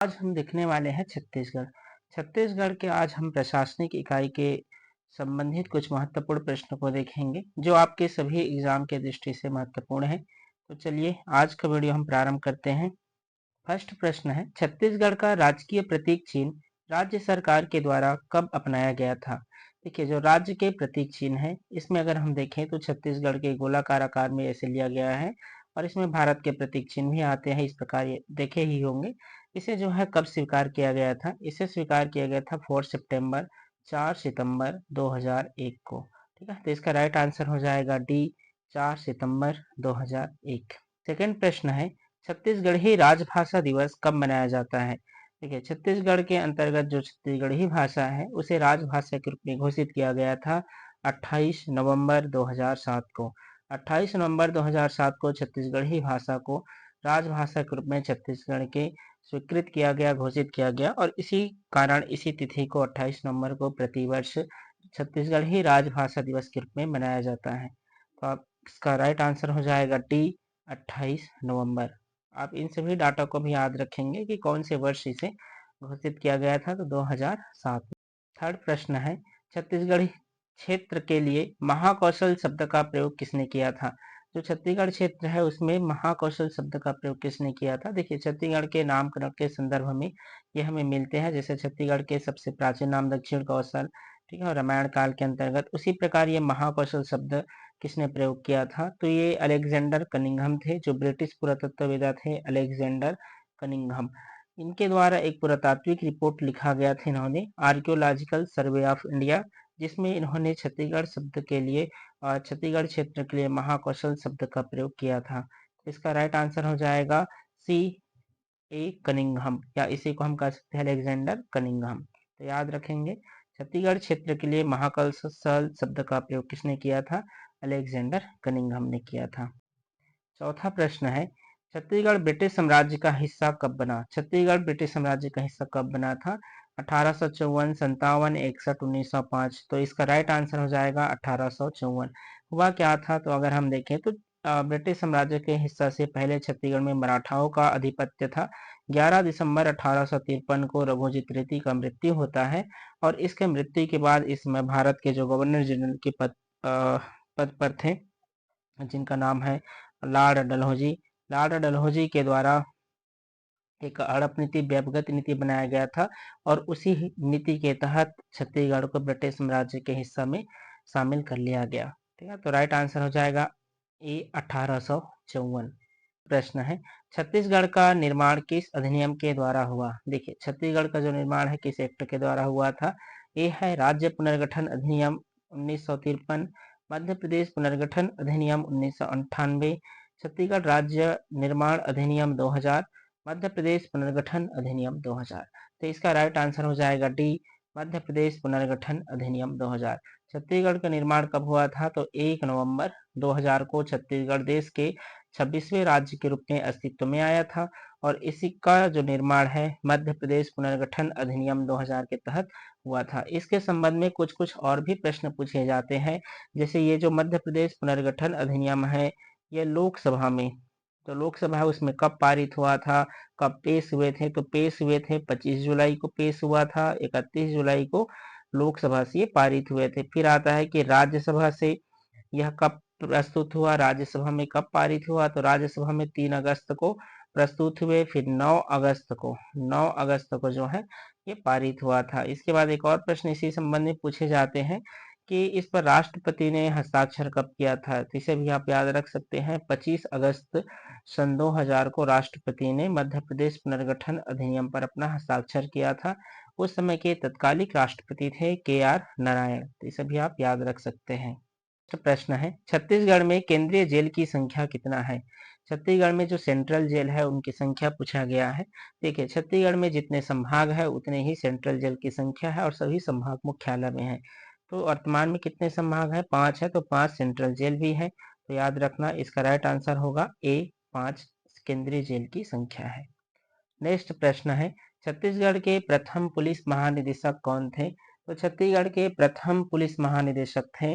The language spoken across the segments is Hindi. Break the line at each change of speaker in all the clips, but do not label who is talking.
आज हम देखने वाले हैं छत्तीसगढ़। छत्तीसगढ़ के आज हम प्रशासनिक इकाई के संबंधित कुछ महत्वपूर्ण प्रश्नों को देखेंगे जो आपके सभी एग्जाम के दृष्टि से महत्वपूर्ण है। तो चलिए आज का वीडियो हम प्रारंभ करते हैं। फर्स्ट प्रश्न है, छत्तीसगढ़ का राजकीय प्रतीक चिन्ह राज्य सरकार के द्वारा कब अपनाया गया था? देखिए, जो राज्य के प्रतीक चिन्ह है इसमें अगर हम देखें तो छत्तीसगढ़ के गोलाकार आकार में ऐसे लिया गया है और इसमें भारत के प्रतीक चिन्ह भी आते हैं। इस प्रकार ये देखे ही होंगे। इसे जो है कब स्वीकार किया गया था? इसे स्वीकार किया गया था 4 सितंबर 4 सितंबर 2001 को। ठीक है, तो इसका राइट आंसर हो जाएगा डी, 4 सितंबर 2001। सेकंड प्रश्न है, छत्तीसगढ़ी राजभाषा दिवस कब मनाया जाता है? देखिए, छत्तीसगढ़ के अंतर्गत जो छत्तीसगढ़ी भाषा है उसे राजभाषा के रूप में घोषित किया गया था 28 नवंबर 2007 को। 28 नवंबर 2007 को छत्तीसगढ़ी भाषा को राजभाषा के रूप में छत्तीसगढ़ के स्वीकृत किया गया, घोषित किया गया और इसी कारण इसी तिथि को 28 नवंबर को प्रतिवर्ष छत्तीसगढ़ी राजभाषा दिवस के रूप में मनाया जाता है। तो आप इसका राइट आंसर हो जाएगा डी, 28 नवंबर। आप इन सभी डाटा को भी याद रखेंगे कि कौन से वर्ष इसे घोषित किया गया था, तो 2007 में। थर्ड प्रश्न है, छत्तीसगढ़ी क्षेत्र के लिए महाकौशल शब्द का प्रयोग किसने किया था? जो छत्तीसगढ़ क्षेत्र है उसमें महाकौशल शब्द का प्रयोग किसने किया था? देखिए, छत्तीसगढ़ के नामकरण के संदर्भ में ये हमें मिलते हैं। जैसे छत्तीसगढ़ के सबसे प्राचीन नाम दक्षिण कौशल, ठीक है, और रामायण काल के अंतर्गत उसी प्रकार ये महाकौशल शब्द किसने प्रयोग किया था? तो ये अलेक्जेंडर कनिंघम थे, जो ब्रिटिश पुरातत्ववेत्ता थे, अलेक्जेंडर कनिंघम। इनके द्वारा एक पुरातात्विक रिपोर्ट लिखा गया था इन्होंने, आर्कियोलॉजिकल सर्वे ऑफ इंडिया, जिसमें इन्होंने छत्तीसगढ़ शब्द के लिए और छत्तीसगढ़ क्षेत्र के लिए महाकौशल शब्द का प्रयोग किया था। इसका राइट आंसर हो जाएगा सी, ए कनिंघम, या इसी को हम कह सकते हैं अलेक्जेंडर कनिंघम। तो याद रखेंगे, छत्तीसगढ़ क्षेत्र के लिए महाकौशल शब्द का प्रयोग किसने किया था? अलेक्जेंडर कनिंघम ने किया था। चौथा प्रश्न है, छत्तीसगढ़ ब्रिटिश साम्राज्य का हिस्सा कब बना? छत्तीसगढ़ ब्रिटिश साम्राज्य का हिस्सा कब बना था? 1854, 57, 61, 1905। तो इसका राइट आंसर हो जाएगा 1854। हुआ क्या था? तो अगर हम देखें तो ब्रिटिश साम्राज्य के हिस्सा से पहले छत्तीसगढ़ में मराठाओं का आधिपत्य था। 11 दिसंबर 1853 को रघुजी तृतीय का मृत्यु होता है और इसके मृत्यु के बाद इसमें भारत के जो गवर्नर जनरल के पद पर थे, जिनका नाम है लॉर्ड डलहौजी, लॉर्ड डलहौजी के द्वारा एक हड़प नीति, व्यवगत नीति बनाया गया था और उसी नीति के तहत छत्तीसगढ़ को ब्रिटिश साम्राज्य के हिस्सा में शामिल कर लिया गया। ठीक है, तो राइट आंसर हो जाएगा ए, 1854। प्रश्न है, छत्तीसगढ़ का निर्माण किस अधिनियम के द्वारा हुआ? देखिए, छत्तीसगढ़ का जो निर्माण है किस एक्ट के द्वारा हुआ था? ए है राज्य पुनर्गठन अधिनियम 1953, मध्य प्रदेश पुनर्गठन अधिनियम 1998, छत्तीसगढ़ राज्य निर्माण अधिनियम 2000, मध्य प्रदेश पुनर्गठन अधिनियम 2000। तो इसका राइट आंसर हो जाएगा डी, मध्य प्रदेश पुनर्गठन अधिनियम 2000। छत्तीसगढ़ का निर्माण कब हुआ था? तो 1 नवंबर 2000 को छत्तीसगढ़ देश के 26वें राज्य के रूप में अस्तित्व में आया था और इसी का जो निर्माण है मध्य प्रदेश पुनर्गठन अधिनियम 2000 के तहत हुआ था। इसके संबंध में कुछ कुछ और भी प्रश्न पूछे जाते हैं। जैसे ये जो मध्य प्रदेश पुनर्गठन अधिनियम है, ये लोकसभा में, तो लोकसभा है उसमें कब पारित हुआ था, कब पेश हुए थे? तो पेश हुए थे 25 जुलाई को पेश हुआ था, 31 जुलाई को लोकसभा से ये पारित हुए थे। फिर आता है कि राज्यसभा से यह कब प्रस्तुत हुआ, राज्यसभा में कब पारित हुआ? तो राज्यसभा में 3 अगस्त को प्रस्तुत हुए, फिर 9 अगस्त को जो है ये पारित हुआ था। इसके बाद एक और प्रश्न इसी संबंध में पूछे जाते हैं कि इस पर राष्ट्रपति ने हस्ताक्षर कब किया था? तो इसे भी आप याद रख सकते हैं, 25 अगस्त सन 2000 को राष्ट्रपति ने मध्य प्रदेश पुनर्गठन अधिनियम पर अपना हस्ताक्षर किया था। उस समय के तत्कालिक राष्ट्रपति थे KR नारायण। तो इसे भी आप याद रख सकते हैं। प्रश्न है, छत्तीसगढ़ में केंद्रीय जेल की संख्या कितना है? छत्तीसगढ़ में जो सेंट्रल जेल है उनकी संख्या पूछा गया है। देखिए, छत्तीसगढ़ में जितने संभाग है उतने ही सेंट्रल जेल की संख्या है और सभी संभाग मुख्यालय में है। तो वर्तमान में कितने संभाग है? 5 है, तो 5 सेंट्रल जेल भी है। तो याद रखना, इसका राइट आंसर होगा ए, 5 केंद्रीय जेल की संख्या है। नेक्स्ट प्रश्न है, छत्तीसगढ़ के प्रथम पुलिस महानिदेशक कौन थे? तो छत्तीसगढ़ के प्रथम पुलिस महानिदेशक थे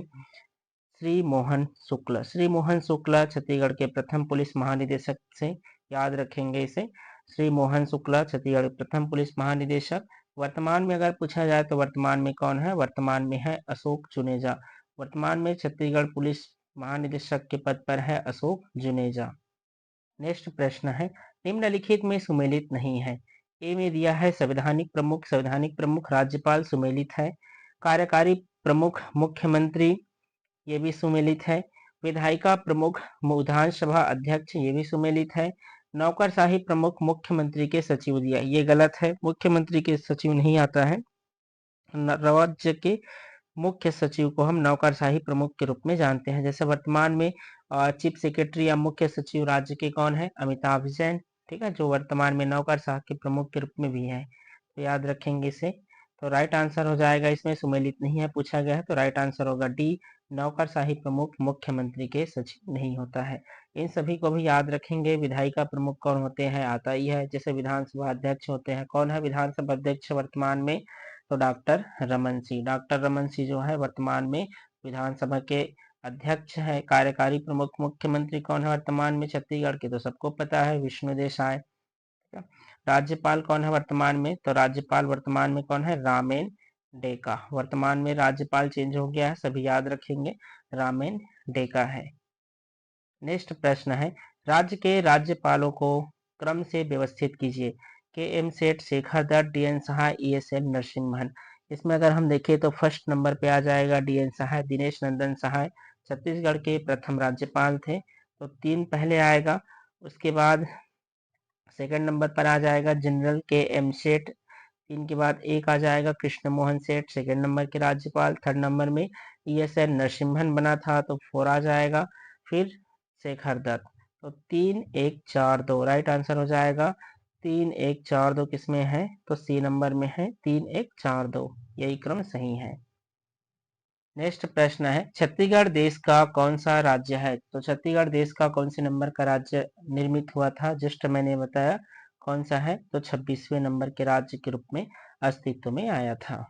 श्री मोहन शुक्ल। श्री मोहन शुक्ला छत्तीसगढ़ के प्रथम पुलिस महानिदेशक से, याद रखेंगे इसे। श्री मोहन शुक्ला छत्तीसगढ़ के प्रथम पुलिस महानिदेशक। वर्तमान में अगर पूछा जाए तो वर्तमान में कौन है? वर्तमान में है अशोक जुनेजा। वर्तमान में छत्तीसगढ़ पुलिस महानिदेशक के पद पर है अशोक जुनेजा। नेक्स्ट प्रश्न है, निम्नलिखित में सुमेलित नहीं है। ए में दिया है संवैधानिक प्रमुख राज्यपाल सुमेलित है। कार्यकारी प्रमुख मुख्यमंत्री, ये भी सुमेलित है। विधायिका प्रमुख विधानसभा अध्यक्ष, ये भी सुमेलित है। नौकरशाही प्रमुख मुख्यमंत्री के सचिव दिया, ये गलत है, मुख्यमंत्री के सचिव नहीं आता है। राज्य के मुख्य सचिव को हम नौकरशाही प्रमुख के रूप में जानते हैं। जैसे वर्तमान में चीफ सेक्रेटरी या मुख्य सचिव राज्य के कौन है? अमिताभ जैन, ठीक है, जो वर्तमान में नौकरशाही के प्रमुख के रूप में भी है, तो याद रखेंगे इसे। तो राइट आंसर हो जाएगा, इसमें सुमेलित नहीं है पूछा गया है, तो राइट आंसर होगा डी, नौकरशाही प्रमुख मुख्यमंत्री के सचिव नहीं होता है। इन सभी को भी याद रखेंगे। विधायिका प्रमुख कौन होते हैं? आता ही है। जैसे विधानसभा अध्यक्ष होते हैं, कौन है विधानसभा अध्यक्ष वर्तमान में? तो डॉक्टर रमन सिंह। डॉक्टर रमन सिंह जो है वर्तमान में विधानसभा के अध्यक्ष है। कार्यकारी प्रमुख मुख्यमंत्री कौन है वर्तमान में छत्तीसगढ़ के? तो सबको पता है, विष्णुदेव साय। राज्यपाल कौन है वर्तमान में? तो राज्यपाल वर्तमान में कौन है? रामेन डेका। वर्तमान में राज्यपाल चेंज हो गया है, सभी याद रखेंगे, रामेन डेका है। नेक्स्ट प्रश्न है, राज्य के राज्यपालों को क्रम से व्यवस्थित कीजिए। के एम सेठ, शेखर दत्त, डी एन सहाय, ई एस एल नरसिम्हन। इसमें अगर हम देखें तो फर्स्ट नंबर पे आ जाएगा डी एन सहाय, दिनेश नंदन सहाय छत्तीसगढ़ के प्रथम राज्यपाल थे, तो 3 पहले आएगा। उसके बाद सेकंड नंबर पर आ जाएगा जनरल के एम सेठ, 3 के बाद 1 आ जाएगा कृष्ण मोहन सेठ, सेकंड नंबर के राज्यपाल। थर्ड नंबर में ई एस एल नरसिम्हन बना था, तो 4 आ जाएगा। फिर शेखर दत्त, तो 3 1 4 2 राइट आंसर हो जाएगा। 3 1 4 2 किसमें है? तो सी नंबर में है, 3 1 4 2, यही क्रम सही है। नेक्स्ट प्रश्न है, छत्तीसगढ़ देश का कौन सा राज्य है? तो छत्तीसगढ़ देश का कौन से नंबर का राज्य निर्मित हुआ था? जस्ट मैंने बताया कौन सा है, तो 26वें नंबर के राज्य के रूप में अस्तित्व में आया था।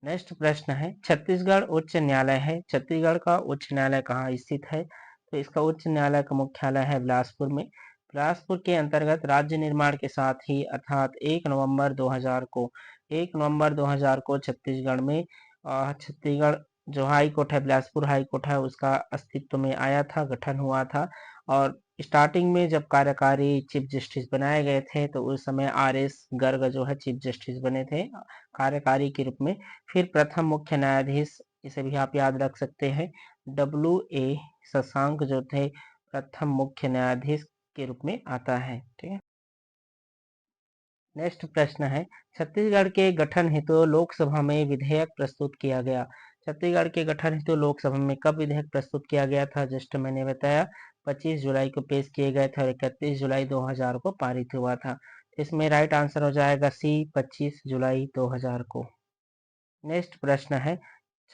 नेक्स्ट प्रश्न है, छत्तीसगढ़ उच्च न्यायालय है, छत्तीसगढ़ का उच्च न्यायालय कहाँ स्थित है? तो इसका उच्च न्यायालय का मुख्यालय है बिलासपुर में। बिलासपुर के अंतर्गत राज्य निर्माण के साथ ही अर्थात 1 नवंबर 2000 को छत्तीसगढ़ में छत्तीसगढ़ जो हाई कोर्ट है, बिलासपुर हाई कोर्ट है, उसका अस्तित्व में आया था, गठन हुआ था। और स्टार्टिंग में जब कार्यकारी चीफ जस्टिस बनाए गए थे, तो उस समय आर एस गर्ग जो है चीफ जस्टिस बने थे कार्यकारी के रूप में। फिर प्रथम मुख्य न्यायाधीश, इसे भी आप याद रख सकते हैं, डब्ल्यू ए शशांक जो थे प्रथम मुख्य न्यायाधीश के रूप में आता है, ठीक है। नेक्स्ट प्रश्न है, छत्तीसगढ़ के गठन हेतु लोकसभा में विधेयक प्रस्तुत किया गया। छत्तीसगढ़ के गठन हेतु लोकसभा में कब विधेयक प्रस्तुत किया गया था? जस्ट मैंने बताया 25 जुलाई को पेश किए गए थे और 31 जुलाई 2000 को पारित हुआ था। इसमें राइट आंसर हो जाएगा सी, 25 जुलाई 2000 को। नेक्स्ट प्रश्न है,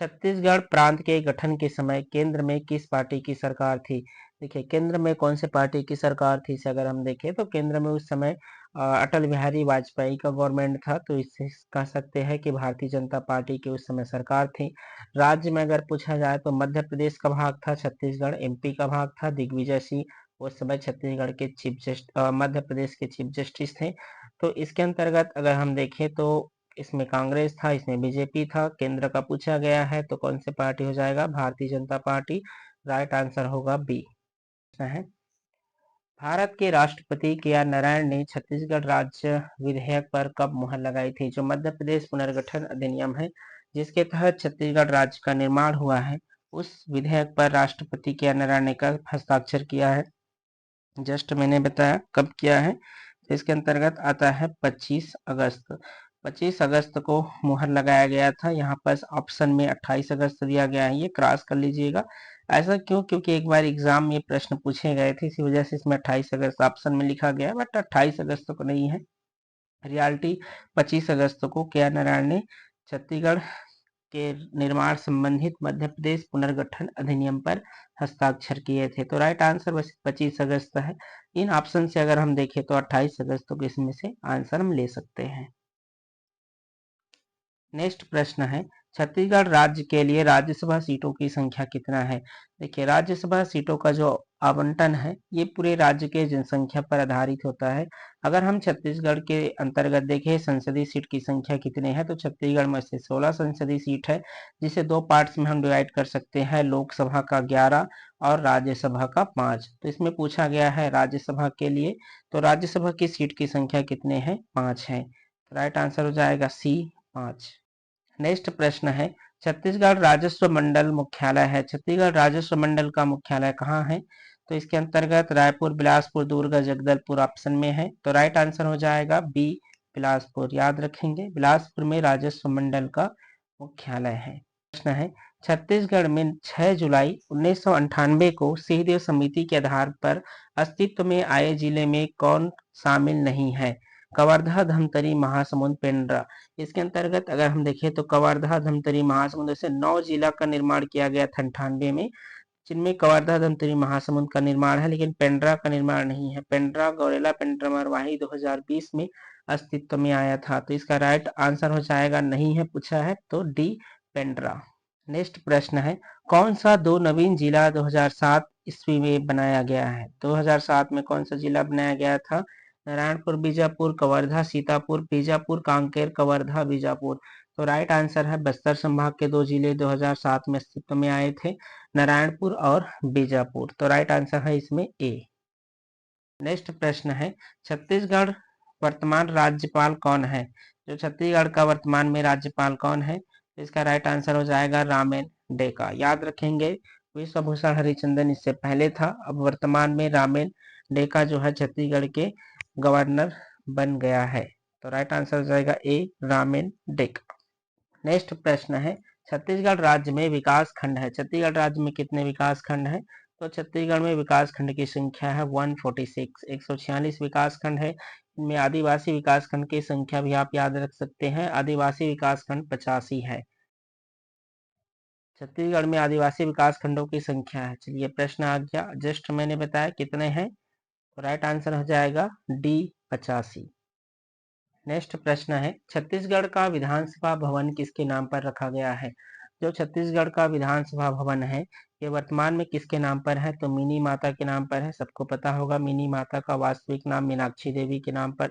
छत्तीसगढ़ प्रांत के गठन के समय केंद्र में किस पार्टी की सरकार थी? देखिए, केंद्र में कौन से पार्टी की सरकार थी, इसे अगर हम देखें तो केंद्र में उस समय अटल बिहारी वाजपेयी का गवर्नमेंट था, तो इससे कह सकते हैं कि भारतीय जनता पार्टी की उस समय सरकार थी। राज्य में अगर पूछा जाए तो मध्य प्रदेश का भाग था छत्तीसगढ़, एमपी का भाग था, दिग्विजय सिंह उस समय छत्तीसगढ़ के मध्य प्रदेश के चीफ जस्टिस थे। तो इसके अंतर्गत अगर हम देखें तो इसमें कांग्रेस था, इसमें बीजेपी था। केंद्र का पूछा गया है तो कौन सी पार्टी हो जाएगा? Bharatiya Janata party. Right answer होगा बी है। भारत के राष्ट्रपति के आर नारायण ने छत्तीसगढ़ राज्य विधेयक पर कब मुहर लगाई थी? जो मध्य प्रदेश पुनर्गठन अधिनियम है, जिसके तहत छत्तीसगढ़ राज्य का निर्माण हुआ है, उस विधेयक पर राष्ट्रपति के आर नारायण ने कब हस्ताक्षर किया है? जस्ट मैंने बताया कब किया है, तो इसके अंतर्गत आता है 25 अगस्त। 25 अगस्त को मुहर लगाया गया था। यहाँ पर ऑप्शन में 28 अगस्त दिया गया है, ये क्रॉस कर लीजिएगा। ऐसा क्यों? क्योंकि एक बार एग्जाम में प्रश्न पूछे गए थे, इसी वजह से इसमें 28 अगस्त ऑप्शन में लिखा गया है, बट 28 अगस्त को नहीं है। रियलिटी 25 अगस्त को के आर नारायण ने छत्तीसगढ़ के निर्माण संबंधित मध्य प्रदेश पुनर्गठन अधिनियम पर हस्ताक्षर किए थे। तो राइट आंसर बस 25 अगस्त है। इन ऑप्शन से अगर हम देखें तो 28 अगस्त को इसमें से आंसर हम ले सकते हैं। नेक्स्ट प्रश्न है, छत्तीसगढ़ राज्य के लिए राज्यसभा सीटों की संख्या कितना है? देखिए, राज्यसभा सीटों का जो आवंटन है ये पूरे राज्य के जनसंख्या पर आधारित होता है। अगर हम छत्तीसगढ़ के अंतर्गत देखें संसदीय सीट की संख्या कितने हैं, तो छत्तीसगढ़ में से 16 संसदीय सीट है, जिसे दो पार्ट्स में हम डिवाइड कर सकते हैं, लोकसभा का 11 और राज्यसभा का 5। तो इसमें पूछा गया है राज्यसभा के लिए, तो राज्यसभा की सीट की संख्या कितने हैं? 5 है। तो राइट आंसर हो जाएगा सी, 5। नेक्स्ट प्रश्न है, छत्तीसगढ़ राजस्व मंडल मुख्यालय है, छत्तीसगढ़ राजस्व मंडल का मुख्यालय कहाँ है? तो इसके अंतर्गत रायपुर, बिलासपुर, दुर्ग, जगदलपुर ऑप्शन में है, तो राइट आंसर हो जाएगा बी, बिलासपुर। याद रखेंगे, बिलासपुर में राजस्व मंडल का मुख्यालय है। प्रश्न है, छत्तीसगढ़ में 6 जुलाई 1998 को सिंहदेव समिति के आधार पर अस्तित्व में आए जिले में कौन शामिल नहीं है? कवर्धा, धमतरी, महासमुंद, पेंड्रा। इसके अंतर्गत अगर हम देखें तो कवर्धा, धमतरी, महासमुंद से 9 जिला का निर्माण किया गया था 98 में, जिनमें कवर्धा, धमतरी, महासमुंद का निर्माण है, लेकिन पेंड्रा का निर्माण नहीं है। पेंड्रा गौरेला पेंड्रा मरवाही 2020 में अस्तित्व में आया था। तो इसका राइट आंसर हो जाएगा, नहीं है पूछा है तो डी, पेंड्रा। नेक्स्ट प्रश्न है, कौन सा दो नवीन जिला 2007 ईस्वी में बनाया गया है? 2007 में कौन सा जिला बनाया गया था? नारायणपुर, बीजापुर, कवर्धा, सीतापुर, बीजापुर, कांकेर, कवर्धा, बीजापुर। तो राइट आंसर है बस्तर संभाग के दो जिले 2007 में अस्तित्व में आए थे, नारायणपुर और बीजापुर। तो राइट आंसर है इसमें ए। नेक्स्ट प्रश्न है, छत्तीसगढ़ वर्तमान राज्यपाल कौन है? जो छत्तीसगढ़ का वर्तमान में राज्यपाल कौन है? तो इसका राइट आंसर हो जाएगा रामेन डेका। याद रखेंगे, विश्वभूषण हरिचंदन इससे पहले था, अब वर्तमान में रामेन डेका जो है छत्तीसगढ़ के गवर्नर बन गया है। तो राइट आंसर हो जाएगा ए, रामेन डेका। नेक्स्ट प्रश्न है, छत्तीसगढ़ राज्य में विकास खंड है, छत्तीसगढ़ राज्य में कितने विकास खंड है? तो छत्तीसगढ़ में विकास खंड की संख्या है 146, 146 विकास खंड है। इनमें आदिवासी विकास खंड की संख्या भी आप याद रख सकते हैं, आदिवासी विकास खंड 85 है। छत्तीसगढ़ में आदिवासी विकास खंडों की संख्या है। चलिए प्रश्न आ गया, जस्ट मैंने बताया कितने हैं, तो राइट आंसर हो जाएगा डी, 85। नेक्स्ट प्रश्न है, छत्तीसगढ़ का विधानसभा भवन किसके नाम पर रखा गया है? जो छत्तीसगढ़ का विधानसभा भवन है ये वर्तमान में किसके नाम पर है? तो मिनी माता के नाम पर है। सबको पता होगा मिनी माता का वास्तविक नाम मीनाक्षी देवी के नाम पर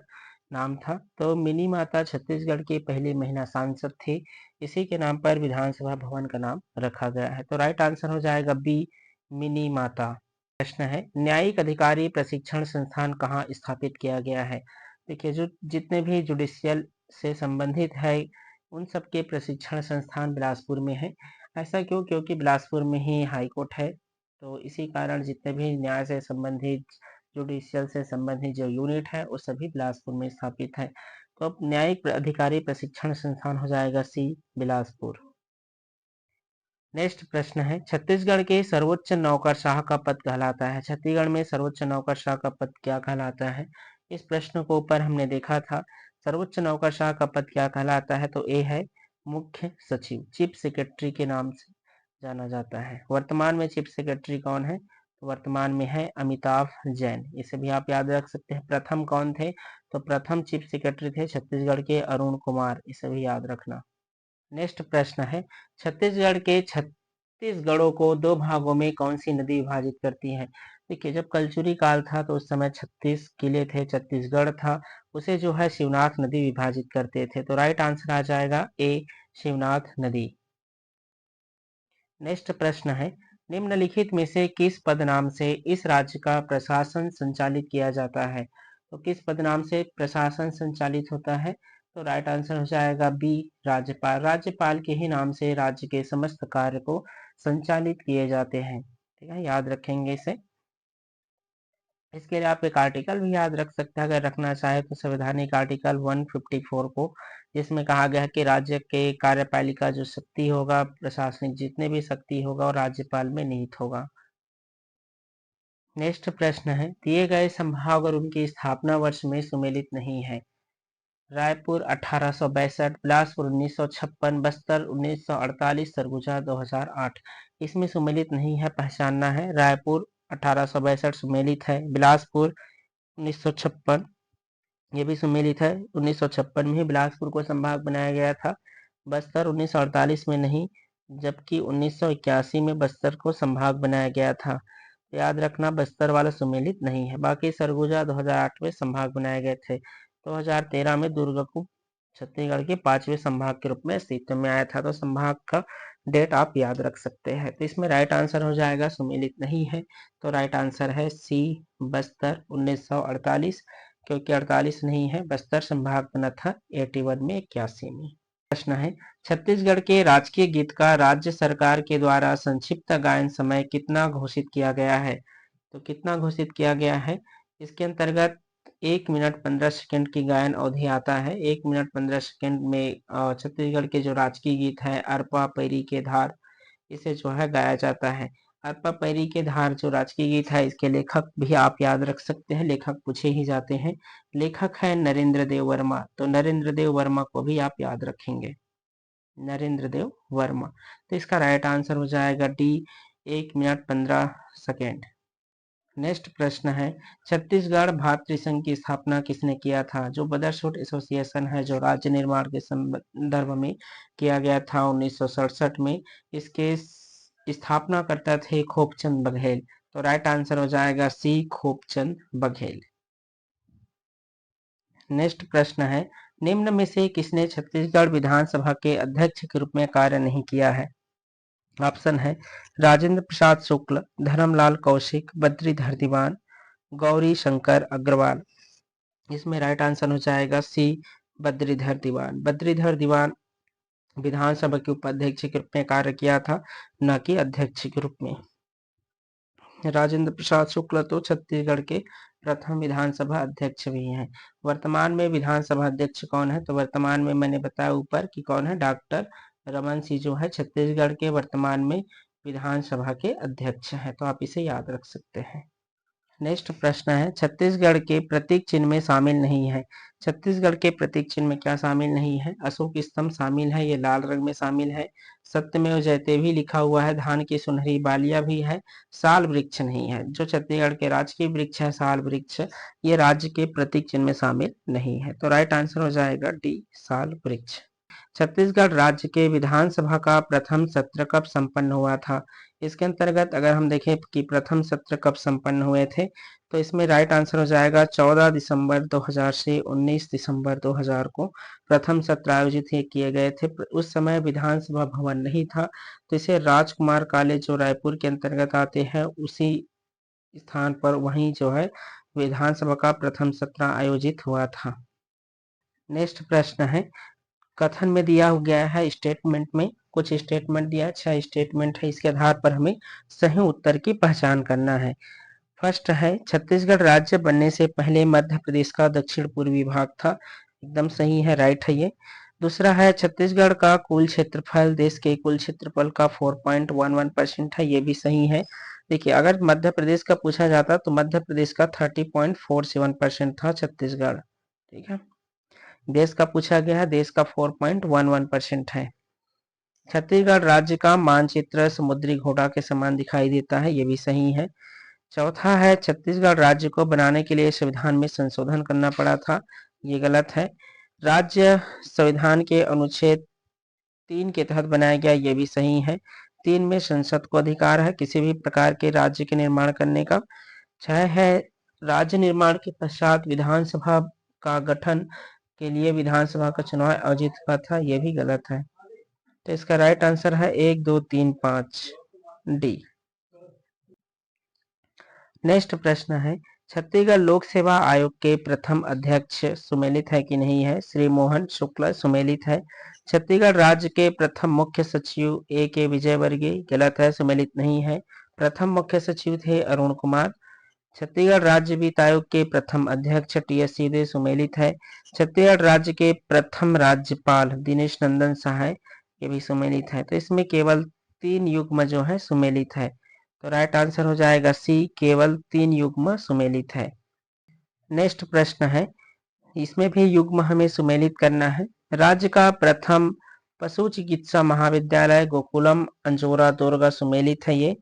नाम था। तो मिनी माता छत्तीसगढ़ की पहली महिला सांसद थी, इसी के नाम पर विधानसभा भवन का नाम रखा गया है। तो राइट आंसर हो जाएगा बी, मिनी माता। प्रश्न है, न्यायिक अधिकारी प्रशिक्षण संस्थान कहाँ स्थापित किया गया है? देखिए, जो जितने भी जुडिशियल से संबंधित है उन सब के प्रशिक्षण संस्थान बिलासपुर में है। ऐसा क्यों? क्योंकि बिलासपुर में ही हाई कोर्ट है, तो इसी कारण जितने भी न्याय से संबंधित, जुडिशियल से संबंधित जो यूनिट है वो सभी बिलासपुर में स्थापित है। तो अब न्यायिक अधिकारी प्रशिक्षण संस्थान हो जाएगा सी, बिलासपुर। नेक्स्ट प्रश्न है, छत्तीसगढ़ के सर्वोच्च नौकरशाह का पद कहलाता है, छत्तीसगढ़ में सर्वोच्च नौकरशाह का पद क्या कहलाता है? इस प्रश्न को ऊपर हमने देखा था, सर्वोच्च नौकरशाह का पद क्या कहलाता है? तो ए है मुख्य सचिव, चीफ सेक्रेटरी के नाम से जाना जाता है। वर्तमान में चीफ सेक्रेटरी कौन है? तो वर्तमान में है अमिताभ जैन। इसे भी आप याद रख सकते हैं। प्रथम कौन थे? तो प्रथम चीफ सेक्रेटरी थे छत्तीसगढ़ के अरुण कुमार, इसे भी याद रखना। नेक्स्ट प्रश्न है, छत्तीसगढ़ के छत्तीसगढ़ों को दो भागों में कौन सी नदी विभाजित करती है? देखिए, जब कलचुरी काल था तो उस समय 36 किले थे, छत्तीसगढ़ था, उसे जो है शिवनाथ नदी विभाजित करते थे। तो राइट आंसर आ जाएगा ए, शिवनाथ नदी। नेक्स्ट प्रश्न है, निम्नलिखित में से किस पदनाम से इस राज्य का प्रशासन संचालित किया जाता है? तो किस पदनाम से प्रशासन संचालित होता है? तो राइट आंसर हो जाएगा बी, राज्यपाल। राज्यपाल के ही नाम से राज्य के समस्त कार्य को संचालित किए जाते हैं। ठीक है, याद रखेंगे इसे। इसके लिए आप एक आर्टिकल भी याद रख सकते हैं अगर रखना चाहे तो, संवैधानिक आर्टिकल 154 को, जिसमें कहा गया है कि राज्य के कार्यपालिका जो शक्ति होगा, प्रशासनिक जितने भी शक्ति होगा और राज्यपाल में निहित होगा। नेक्स्ट प्रश्न है, दिए गए संभाग और उनकी स्थापना वर्ष में सुमेलित नहीं है। रायपुर 1862, बिलासपुर 1956, बस्तर 1948, सरगुजा 2008। इसमें सुमेलित नहीं है, पहचानना है। रायपुर 1862 सुमेलित है, बिलासपुर 1956 ये भी सुमेलित है। 1956 में ही बिलासपुर को संभाग बनाया गया था। बस्तर 1948 में नहीं, जबकि 1981 में बस्तर को संभाग बनाया गया था। याद रखना, बस्तर वाला सुमेलित नहीं है। बाकी सरगुजा 2008 में संभाग बनाए गए थे। 2013 में दुर्ग को छत्तीसगढ़ के 5वें संभाग के रूप में अस्तित्व में आया था। तो संभाग का डेट आप याद रख सकते हैं। तो इसमें राइट आंसर हो जाएगा सुमेलित नहीं है। तो राइट आंसर है सी, बस्तर 1948, क्योंकि 48 नहीं है, बस्तर संभाग बना था 81 में, 81 में। प्रश्न है, छत्तीसगढ़ के राजकीय गीत का राज्य सरकार के द्वारा संक्षिप्त गायन समय कितना घोषित किया गया है? तो कितना घोषित किया गया है? इसके अंतर्गत 1 मिनट 15 सेकंड की गायन अवधि आता है। 1 मिनट 15 सेकंड में छत्तीसगढ़ के जो राजकीय गीत है अरपा पैरी के धार, इसे जो है गाया जाता है। अरपा पैरी के धार जो राजकीय गीत है, इसके लेखक भी आप याद रख सकते हैं। लेखक पूछे ही जाते हैं। लेखक है नरेंद्र देव वर्मा। तो नरेंद्र देव वर्मा को भी आप याद रखेंगे, नरेंद्र देव वर्मा। तो इसका राइट आंसर हो जाएगा डी, 1 मिनट 15 सेकेंड। नेक्स्ट प्रश्न है, छत्तीसगढ़ भातृ संघ की स्थापना किसने किया था? जो ब्रदरहुड एसोसिएशन है, जो राज्य निर्माण के संदर्भ में किया गया था 1967 में, इसके स्थापनाकर्ता थे खोपचंद बघेल। तो राइट आंसर हो जाएगा सी, खोपचंद बघेल। नेक्स्ट प्रश्न है, निम्न में से किसने छत्तीसगढ़ विधानसभा के अध्यक्ष के रूप में कार्य नहीं किया है? ऑप्शन है राजेंद्र प्रसाद शुक्ल, धर्मलाल कौशिक, बद्रीधर दीवान, गौरी शंकर अग्रवाल। इसमें राइट आंसर हो जाएगा सी, बद्रीधर दीवान। बद्रीधर दीवान विधानसभा के उपाध्यक्ष के रूप में कार्य किया था, न कि अध्यक्ष के रूप में। राजेंद्र प्रसाद शुक्ल तो छत्तीसगढ़ के प्रथम विधानसभा अध्यक्ष भी हैं। वर्तमान में विधानसभा अध्यक्ष कौन है? तो वर्तमान में मैंने बताया ऊपर कि कौन है, डॉक्टर रमन सिंह जो है छत्तीसगढ़ के वर्तमान में विधानसभा के अध्यक्ष हैं। तो आप इसे याद रख सकते हैं। नेक्स्ट प्रश्न है, छत्तीसगढ़ के प्रतीक चिन्ह में शामिल नहीं है। छत्तीसगढ़ के प्रतीक चिन्ह में क्या शामिल नहीं है? अशोक स्तंभ शामिल है, ये लाल रंग में शामिल है। सत्यमेव जयते भी लिखा हुआ है, धान की सुनहरी बालिया भी है, साल वृक्ष नहीं है। जो छत्तीसगढ़ के राजकीय वृक्ष है साल वृक्ष, ये राज्य के प्रतीक चिन्ह में शामिल नहीं है। तो राइट आंसर हो जाएगा डी, साल वृक्ष। छत्तीसगढ़ राज्य के विधानसभा का प्रथम सत्र कब संपन्न हुआ था? इसके अंतर्गत अगर हम देखें कि प्रथम सत्र कब संपन्न हुए थे, तो इसमें राइट आंसर हो जाएगा 14 दिसंबर 2000 से 19 दिसंबर 2000 को प्रथम सत्र आयोजित किए गए थे। उस समय विधानसभा भवन नहीं था, तो इसे राजकुमार कॉलेज जो रायपुर के अंतर्गत आते हैं, उसी स्थान पर वहीं जो है विधानसभा का प्रथम सत्र आयोजित हुआ था। नेक्स्ट प्रश्न है, कथन में दिया गया है स्टेटमेंट में, कुछ स्टेटमेंट दिया, 6 स्टेटमेंट है, इसके आधार पर हमें सही उत्तर की पहचान करना है। फर्स्ट है, छत्तीसगढ़ राज्य बनने से पहले मध्य प्रदेश का दक्षिण पूर्वी भाग था। एकदम सही है, राइट है ये। दूसरा है, छत्तीसगढ़ का कुल क्षेत्रफल देश के कुल क्षेत्रफल का 4.11% है, ये भी सही है। देखिए, अगर मध्य प्रदेश का पूछा जाता तो मध्य प्रदेश का 30.47% था छत्तीसगढ़, ठीक है। देश का पूछा गया है, देश का 4.11% है। छत्तीसगढ़ राज्य का मानचित्र समुद्री घोड़ा के समान दिखाई देता है, ये भी सही है। चौथा है, छत्तीसगढ़ राज्य को बनाने के लिए संविधान में संशोधन करना पड़ा था, ये गलत है। राज्य संविधान के अनुच्छेद 3 के तहत बनाया गया, ये भी सही है। 3 में संसद को अधिकार है किसी भी प्रकार के राज्य के निर्माण करने का। 6 है, राज्य निर्माण के पश्चात विधानसभा का गठन के लिए विधानसभा का चुनाव आयोजित हुआ था, यह भी गलत है। तो इसका राइट आंसर है 1, 2, 3, 5 डी। नेक्स्ट प्रश्न है, छत्तीसगढ़ लोक सेवा आयोग के प्रथम अध्यक्ष सुमेलित है कि नहीं है? श्री मोहन शुक्ला सुमेलित है। छत्तीसगढ़ राज्य के प्रथम मुख्य सचिव ए के विजयवर्गीय, गलत है, सुमेलित नहीं है। प्रथम मुख्य सचिव थे अरुण कुमार। छत्तीसगढ़ राज्य वित्त आयोग के प्रथम अध्यक्ष टी.एस. सीधे सुमेलित है। छत्तीसगढ़ राज्य के प्रथम राज्यपाल दिनेश नंदन सहाय, ये भी सुमेलित है। तो इसमें केवल 3 युग्म जो है सुमेलित है, तो राइट आंसर हो जाएगा सी, केवल 3 युग्म सुमेलित है। नेक्स्ट प्रश्न है, इसमें भी युग्म हमें सुमेलित करना है। राज्य का प्रथम पशु चिकित्सा महाविद्यालय गोकुलम अंजोरा दुर्ग सुमेलित है ये।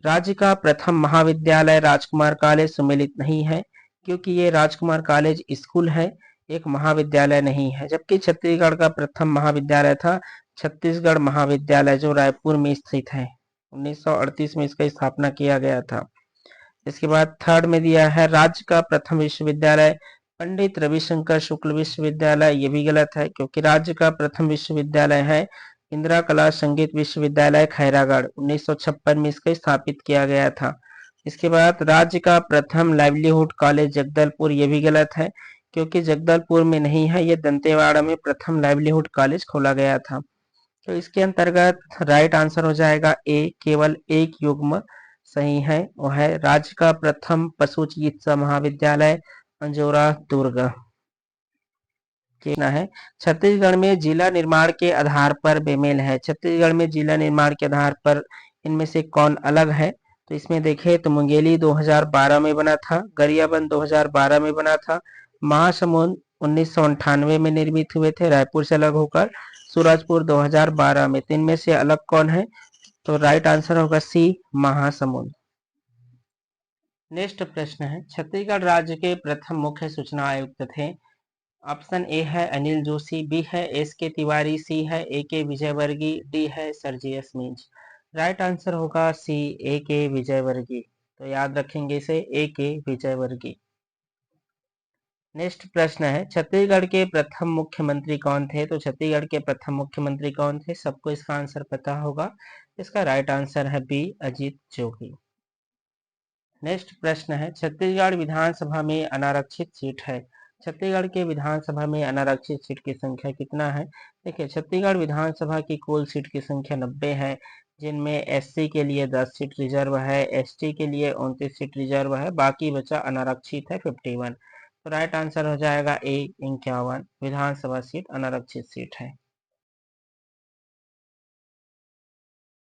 राज्य का प्रथम महाविद्यालय राजकुमार कॉलेज सुमेलित नहीं है, क्योंकि ये राजकुमार कॉलेज स्कूल है, एक महाविद्यालय नहीं है। जबकि छत्तीसगढ़ का प्रथम महाविद्यालय था छत्तीसगढ़ महाविद्यालय जो रायपुर में स्थित है, 1938 में इसका स्थापना किया गया था। इसके बाद थर्ड में दिया है राज्य का प्रथम विश्वविद्यालय पंडित रविशंकर शुक्ल विश्वविद्यालय। ये भी गलत है क्योंकि राज्य का प्रथम विश्वविद्यालय है इंदिरा कला संगीत विश्वविद्यालय खैरागढ़, 1956 में इसको स्थापित किया गया था। इसके बाद राज्य का प्रथम लाइवलीहुड कॉलेज जगदलपुर। ये भी गलत है क्योंकि जगदलपुर में नहीं है, ये दंतेवाड़ा में प्रथम लाइवलीहुड कॉलेज खोला गया था। तो इसके अंतर्गत राइट आंसर हो जाएगा ए, केवल एक युग्म सही है, वो है राज्य का प्रथम पशु चिकित्सा महाविद्यालय अंजोरा दुर्ग कहना है। छत्तीसगढ़ में जिला निर्माण के आधार पर बेमेल है। छत्तीसगढ़ में जिला निर्माण के आधार पर इनमें से कौन अलग है? तो इसमें देखें तो मुंगेली 2012 में बना था, गरियाबंद 2012 में बना था, महासमुंद 1998 में निर्मित हुए थे रायपुर से अलग होकर, सूरजपुर 2012 में। 3 में से अलग कौन है? तो राइट आंसर होगा सी, महासमुंद। नेक्स्ट प्रश्न है छत्तीसगढ़ राज्य के प्रथम मुख्य सूचना आयुक्त थे। ऑप्शन ए है अनिल जोशी, बी है एस के तिवारी, सी है ए के विजयवर्गीय, डी है सर्जियस मिंज। राइट आंसर होगा सी, ए के विजयवर्गीय। तो याद रखेंगे इसे, ए के विजयवर्गीय। नेक्स्ट प्रश्न है छत्तीसगढ़ के प्रथम मुख्यमंत्री कौन थे? तो छत्तीसगढ़ के प्रथम मुख्यमंत्री कौन थे? सबको इसका आंसर पता होगा। इसका राइट आंसर है बी, अजीत जोगी। नेक्स्ट प्रश्न है छत्तीसगढ़ विधानसभा में अनारक्षित सीट है। छत्तीसगढ़ के विधानसभा में अनारक्षित सीट की संख्या कितना है? देखिए छत्तीसगढ़ विधानसभा की कुल सीट की संख्या 90 है, जिनमें एससी के लिए 10 सीट रिजर्व है, एसटी के लिए 29 सीट रिजर्व है, बाकी बचा अनारक्षित है 51। तो राइट आंसर हो जाएगा ए, 51 विधानसभा सीट अनारक्षित सीट है।